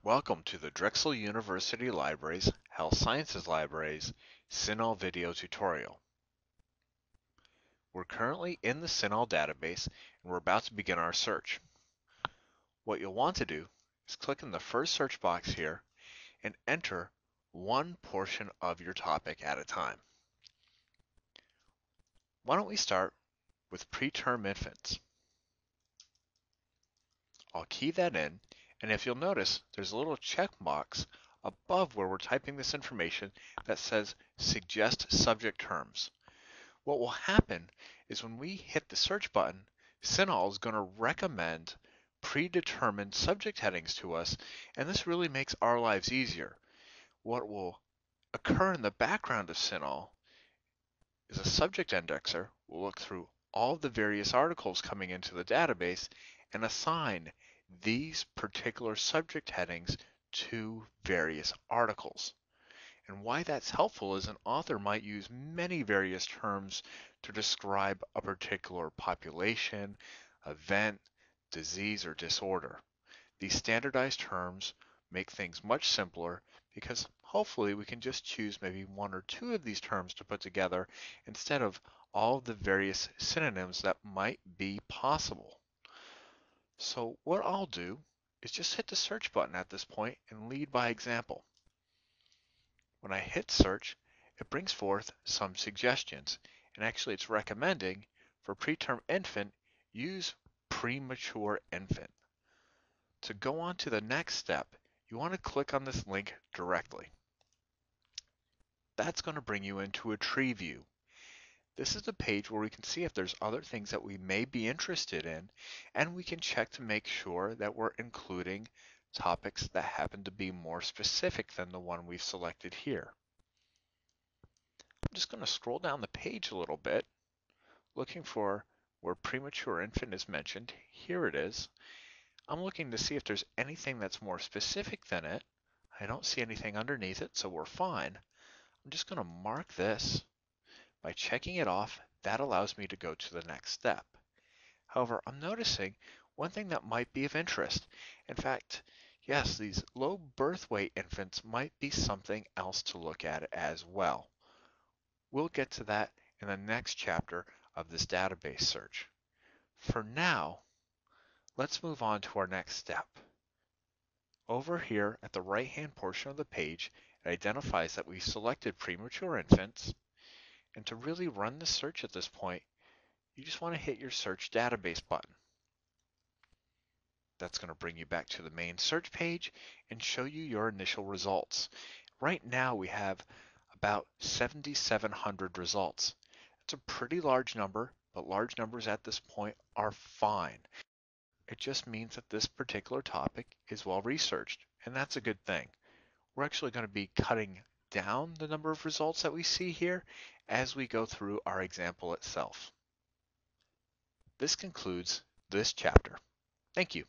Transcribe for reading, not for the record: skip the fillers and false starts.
Welcome to the Drexel University Library's Health Sciences Library's CINAHL video tutorial. We're currently in the CINAHL database and we're about to begin our search. What you'll want to do is click in the first search box here and enter one portion of your topic at a time. Why don't we start with preterm infants? I'll key that in, and if you'll notice, there's a little check box above where we're typing this information that says Suggest Subject Terms. What will happen is when we hit the search button, CINAHL is going to recommend predetermined subject headings to us, and this really makes our lives easier. What will occur in the background of CINAHL is a subject indexer will look through all the various articles coming into the database and assign these particular subject headings to various articles. And why that's helpful is an author might use many various terms to describe a particular population, event, disease, or disorder. These standardized terms make things much simpler because hopefully we can just choose maybe one or two of these terms to put together instead of all of the various synonyms that might be possible. So what I'll do is just hit the search button at this point and lead by example. When I hit search, it brings forth some suggestions, and actually it's recommending for preterm infant, use premature infant. To go on to the next step, you want to click on this link directly. That's going to bring you into a tree view. This is the page where we can see if there's other things that we may be interested in, and we can check to make sure that we're including topics that happen to be more specific than the one we've selected here. I'm just going to scroll down the page a little bit, looking for where premature infant is mentioned. Here it is. I'm looking to see if there's anything that's more specific than it. I don't see anything underneath it, so we're fine. I'm just going to mark this. By checking it off, that allows me to go to the next step. However, I'm noticing one thing that might be of interest. In fact, yes, these low birth weight infants might be something else to look at as well. We'll get to that in the next chapter of this database search. For now, let's move on to our next step. Over here at the right-hand portion of the page, it identifies that we selected premature infants, and to really run the search at this point, you just want to hit your search database button. That's going to bring you back to the main search page and show you your initial results. Right now we have about 7,700 results. It's a pretty large number, but large numbers at this point are fine. It just means that this particular topic is well researched, and that's a good thing. We're actually going to be cutting down the number of results that we see here as we go through our example itself. This concludes this chapter. Thank you.